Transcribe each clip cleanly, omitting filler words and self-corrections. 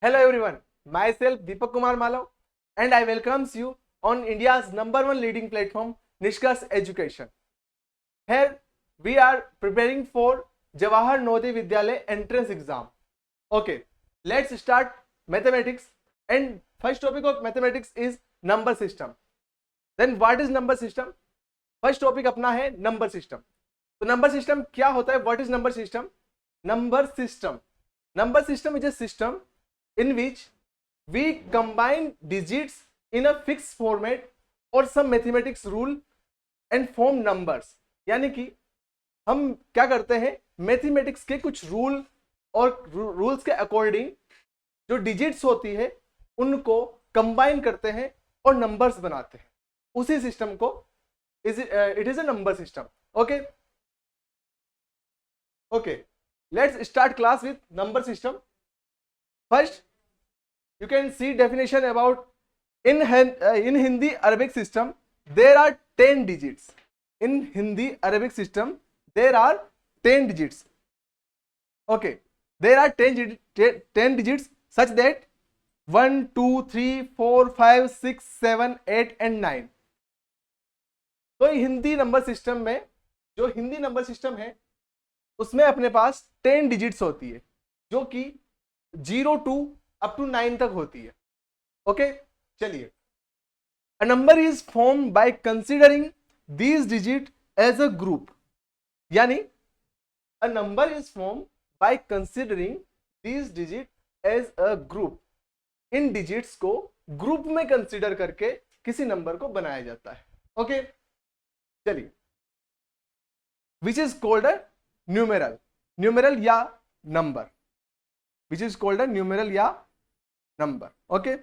Hello everyone, myself Deepak Kumar Malav and I welcomes you on India's number one leading platform Nishkarsh Education. Here we are preparing for Jawahar Navodaya Vidyalaya entrance exam. Okay, let's start mathematics and first topic of mathematics is number system. Then what is number system? First topic अपना है number system. तो number system क्या होता है? What is number system? Number system is a system in which we combine digits in a fixed format or some mathematics rule and form numbers. यानी कि हम क्या करते हैं, मैथमेटिक्स के कुछ रूल और रूल्स के अकॉर्डिंग जो डिजिट्स होती है उनको कंबाइन करते हैं और नंबर्स बनाते हैं. उसी सिस्टम को it is a number system. Okay, let's start class with number system. First, you can see definition about in Hindi Arabic system there are 10 digits. In Hindi Arabic system there are 10 digits. Okay, there are 10 digits such that 1, 2, 3, 4, 5, 6, 7, 8 and 9. तो Hindi number system में जो Hindi number system है उसमें अपने पास 10 digits होती है जो कि 0 to up to 9 तक होती है. ओके, चलिए. A number is form by considering these digit as a group. यानी a number is form by considering these digit as a group. इन डिजिट्स को ग्रुप में कंसिडर करके किसी नंबर को बनाया जाता है. ओके, चलिए. Which is called a numeral या number. Which is called a numeral या नंबर. ओके,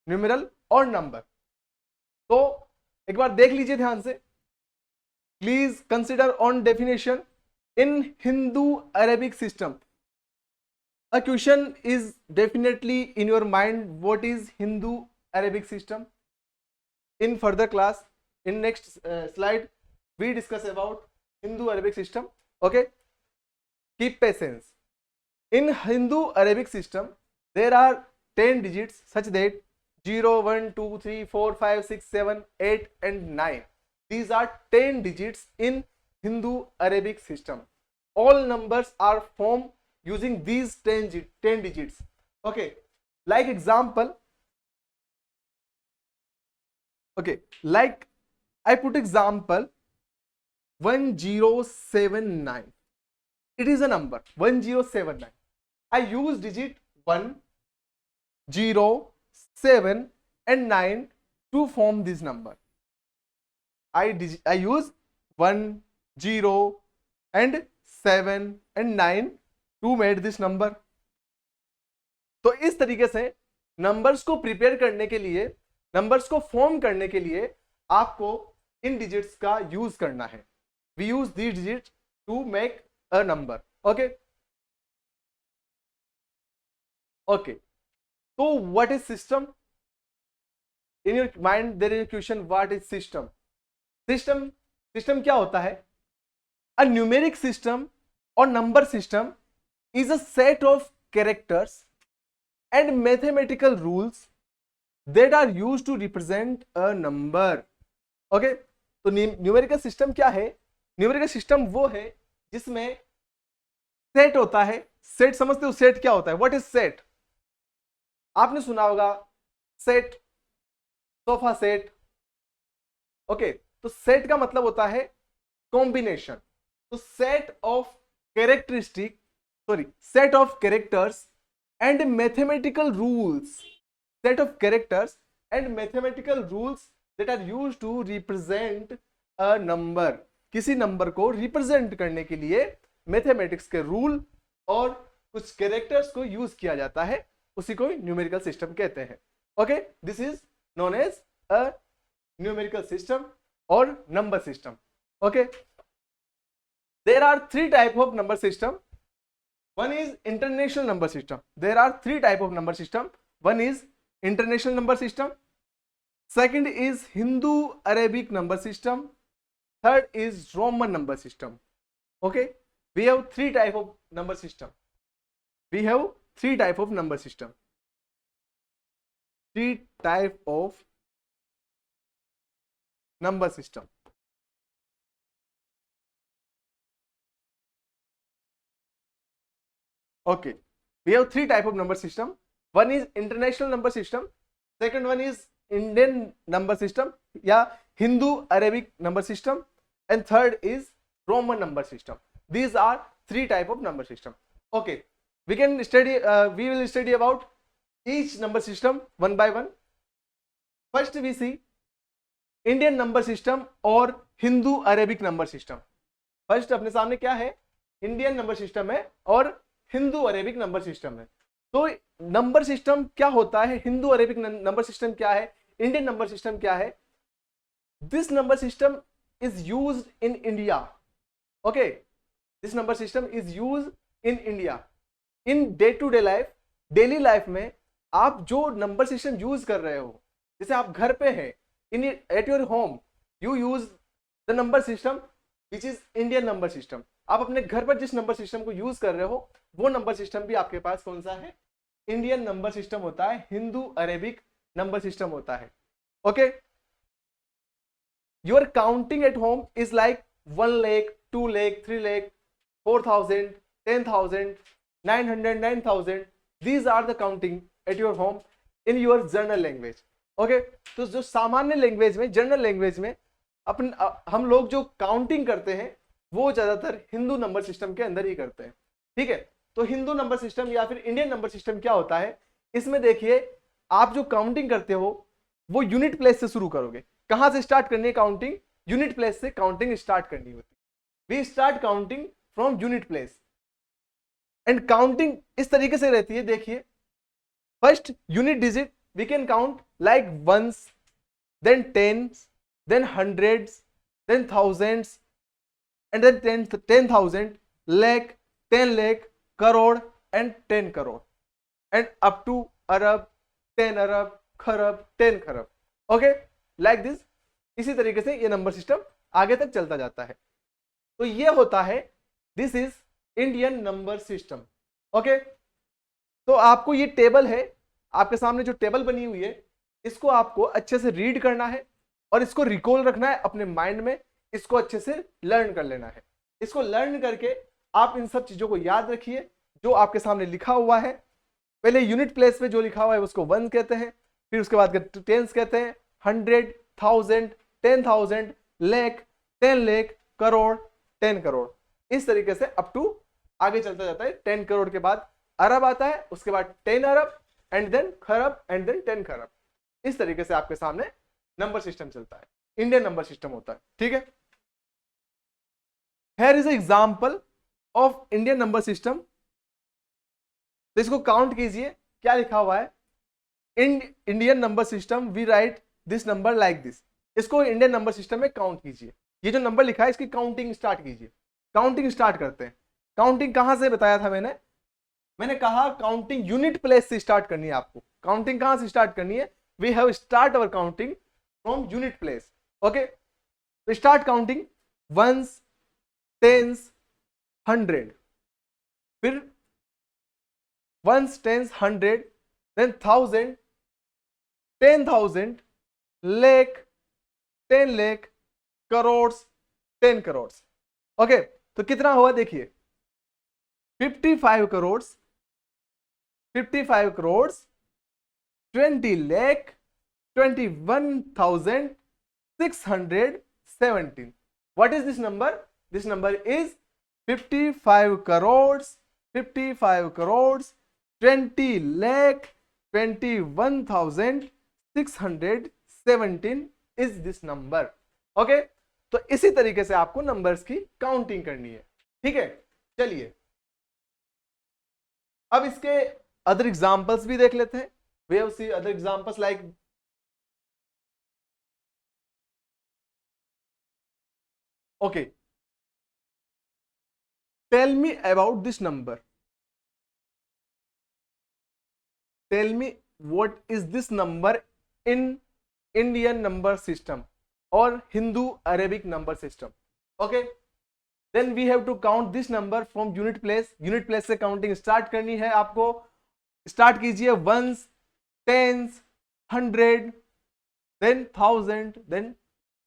न्यूमेरल और नंबर. तो एक बार देख लीजिए ध्यान से. Please consider on definition. In Hindu Arabic system a question is definitely in your mind. What is Hindu Arabic system? In further class, in next slide we discuss about Hindu Arabic system. Okay, keep patience. In Hindu Arabic system there are 10 digits such that 0, 1, 2, 3, 4, 5, 6, 7, 8 and 9. These are 10 digits in Hindu Arabic system. All numbers are formed using these 10 digits. Okay, like example. Okay, like I put example 1079. It is a number 1079. I use digit 1, 0, 7 and 9 to form this number. I use 1, 0 and 7 and 9 to make this number. तो इस तरीके से numbers को prepare करने के लिए, numbers को form करने के लिए आपको इन डिजिट्स का यूज करना है. We use these digits to make a number. Okay okay, तो what is system? In your mind there is a question, what is system? System क्या होता है? अ न्यूमेरिक सिस्टम और number system is a set of characters and mathematical rules that are used to represent a number. Okay, तो numerical system क्या है? Numerical system वो है जिसमें सेट होता है. सेट समझते हो? सेट क्या होता है? What is set? आपने सुना होगा सेट, सोफा सेट. ओके, तो सेट का मतलब होता है कॉम्बिनेशन. तो set of characters and mathematical rules that are used to represent a number. किसी नंबर को रिप्रेजेंट करने के लिए मैथमेटिक्स के रूल और कुछ कैरेक्टर्स को यूज किया जाता है. उसी को न्यूमेरिकल सिस्टम कहते हैं. Okay, this is known as a numerical system और number system. Okay, there are 3 type of number system. One is international number system. There are 3 type of number system. One is international number system. Second is Hindu Arabic number system. Third is Roman number system. Okay, we have 3 type of number system. 3 type of number system. Okay, we have 3 type of number system. One is international number system, second one is Indian number system या Hindu Arabic number system, and third is Roman number system. These are 3 type of number system. Okay, we can study. We will study about each number system one by one. First we see Indian number system और Hindu Arabic number system. First अपने सामने क्या है, Indian number system है और Hindu Arabic number system है. तो number system क्या होता है, हिंदू अरेबिक नंबर सिस्टम क्या है, इंडियन नंबर सिस्टम क्या है. This number system is used in India. Okay, this number system is used in India in day to day life. Daily life में आप जो नंबर सिस्टम यूज कर रहे हो, जैसे आप घर पे हैं, in at your home you use the number system which is Indian number system. आप अपने घर पर जिस नंबर सिस्टम को यूज कर रहे हो वो नंबर सिस्टम भी आपके पास कौन सा है, इंडियन नंबर सिस्टम होता है, हिंदू अरेबिक नंबर सिस्टम होता है. Okay, your counting at home is like 1 lakh, 2 lakh, 3 lakh, 4,000, 10,000, 900, 9,000. These are the counting at your home in your general language. Okay, तो जो सामान्य लैंग्वेज में, जनरल लैंग्वेज में हम लोग जो काउंटिंग करते हैं वो ज्यादातर हिंदू नंबर सिस्टम के अंदर ही करते हैं. ठीक है, तो हिंदू नंबर सिस्टम या फिर इंडियन नंबर सिस्टम क्या होता है, इसमें देखिए आप जो काउंटिंग करते हो वो यूनिट प्लेस से शुरू करोगे. कहां से स्टार्ट करनी है काउंटिंग, यूनिट प्लेस से काउंटिंग स्टार्ट करनी होती है. We start counting from unit place and counting इस तरीके से रहती है. देखिए, first unit digit we can count like ones, then tens, then hundreds, then thousands, and then 10,000, lakh, 10 lakh, crore, and 10 crore, and up to arab, 10 arab, kharab, 10 kharab. Okay, like this. इसी तरीके से ये number system आगे तक चलता जाता है. तो ये होता है, this is Indian number system. Okay, तो आपको ये टेबल है, आपके सामने जो टेबल बनी हुई है, इसको आपको अच्छे से रीड करना है और इसको रिकॉल रखना है अपने माइंड में, इसको अच्छे से लर्न कर लेना है. इसको लर्न करके आप इन सब चीजों को याद रखिए जो आपके सामने लिखा हुआ है. पहले यूनिट प्लेस पे जो लिखा हुआ है उसको 1 कहते हैं, फिर उसके बाद टेंस कहते हैं, 100, 1000, 10,000, लाख, 10 लाख, करोड़, 10 करोड़. इस तरीके से अप टू आगे चलता जाता है. 10 करोड़ के बाद अरब आता है, उसके बाद 10 अरब, एंड देन खरब, एंड देन 10 खरब. इस तरीके से आपके सामने नंबर सिस्टम चलता है, इंडियन नंबर सिस्टम होता है. ठीक है, here is example of Indian number system. तो इसको काउंट कीजिए, क्या लिखा हुआ है, Indian number system we write this number like this. इसको इंडियन नंबर सिस्टम में काउंट कीजिए. ये जो नंबर लिखा है इसकी काउंटिंग स्टार्ट कीजिए. काउंटिंग स्टार्ट करते हैं. काउंटिंग कहां से बताया था मैंने कहा काउंटिंग यूनिट प्लेस से स्टार्ट करनी है. आपको काउंटिंग कहां से स्टार्ट करनी है, we have start our counting from unit place. Okay, so start counting ones, tens, 100, फिर ones, tens, 100, then 1000, 10,000, lakh, 10 lakh, crores, 10 crores. Okay, तो कितना हुआ देखिए, 55 crores, 55 crores, 20 lakh, 21,617. What is this number? This number is 55 crores, 55 crores, 20 lakh, 21,617 is this number. Okay, तो इसी तरीके से आपको नंबर्स की काउंटिंग करनी है. ठीक है, चलिए अब इसके अदर एग्जांपल्स भी देख लेते हैं. We have seen other examples like okay, tell me about this number. Tell me what is this number in Indian number system or Hindu Arabic number system. Okay, then we have to count this number from unit place. Unit place से counting start करनी है आपको. Start कीजिए ones, tens, 100, then 1000, then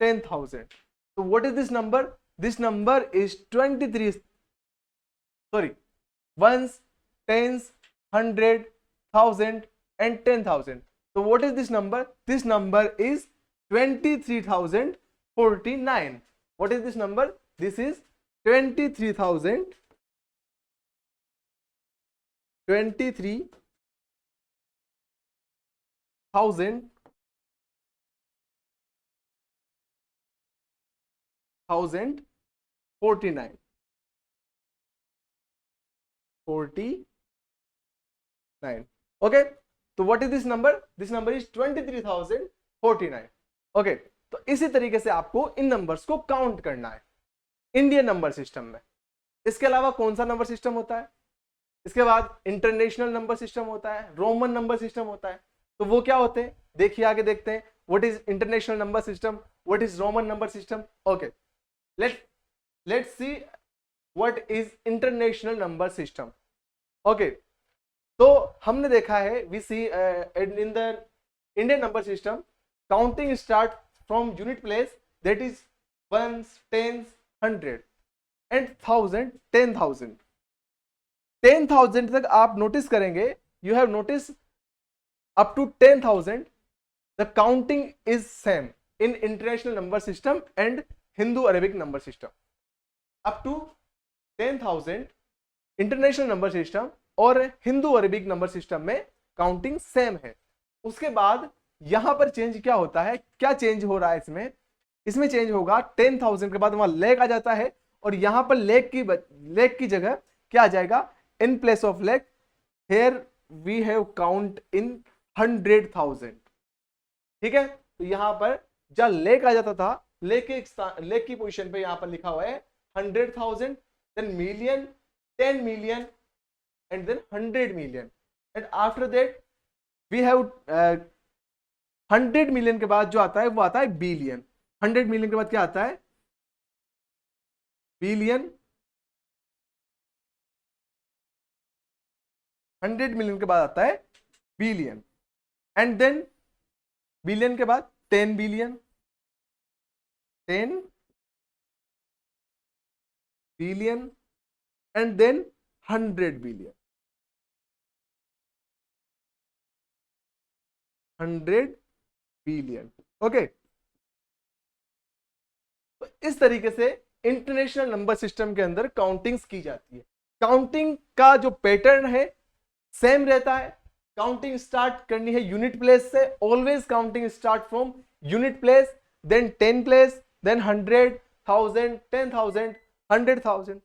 10,000. So what is this number? This number is 23, sorry, ones, tens, 100, 1000 and 10,000. So what is this number? This number is 23,049. What is this number? This is 23,000, 49. 49. Okay. तो what is this number? This number is 23,049. Okay. तो इसी तरीके से आपको इन numbers को count करना है Indian number system में. इसके अलावा कौन सा नंबर सिस्टम होता है? इसके बाद इंटरनेशनल नंबर सिस्टम होता है, रोमन नंबर सिस्टम होता है. तो वो क्या होते हैं? देखिए आगे देखते हैं. What is international number system, what is Roman number system. Okay, let's see what is international number system. Okay, तो हमने देखा है we see in the Indian number system counting start from unit place, that is ones, tens, 100 and 1000, 10,000. 10,000 तक आप notice करेंगे, you have noticed up to 10,000 the counting is same in international number system and Hindu Arabic number system. Up to 10,000 international number system और Hindu Arabic number system में counting same है. उसके बाद यहां पर चेंज क्या होता है, क्या चेंज हो रहा है इसमें चेंज होगा 10,000 के बाद वहां लेक आ जाता है और यहां पर लेक की जगह क्या आ जाएगा, in place of lakh here we have count in 100,000. ठीक है, तो यहां पर जब लेक आ जाता था, लेक की पोजीशन पे यहां पर लिखा हुआ है 100,000, then million, 10 million and then 100 million, and after that we have 100 million के बाद जो आता है वो आता है बिलियन. 100 मिलियन के बाद क्या आता है, बिलियन. 100 मिलियन के बाद आता है बिलियन, एंड देन बिलियन के बाद 10 billion, 10 billion and then 100 billion, 100 billion. Okay, तो इस तरीके से इंटरनेशनल नंबर सिस्टम के अंदर काउंटिंग्स की जाती है. काउंटिंग का जो पैटर्न है सेम रहता है. काउंटिंग स्टार्ट करनी है यूनिट प्लेस से, always counting start from unit place, then 10 place, then 100,000, 10,000, 100,000.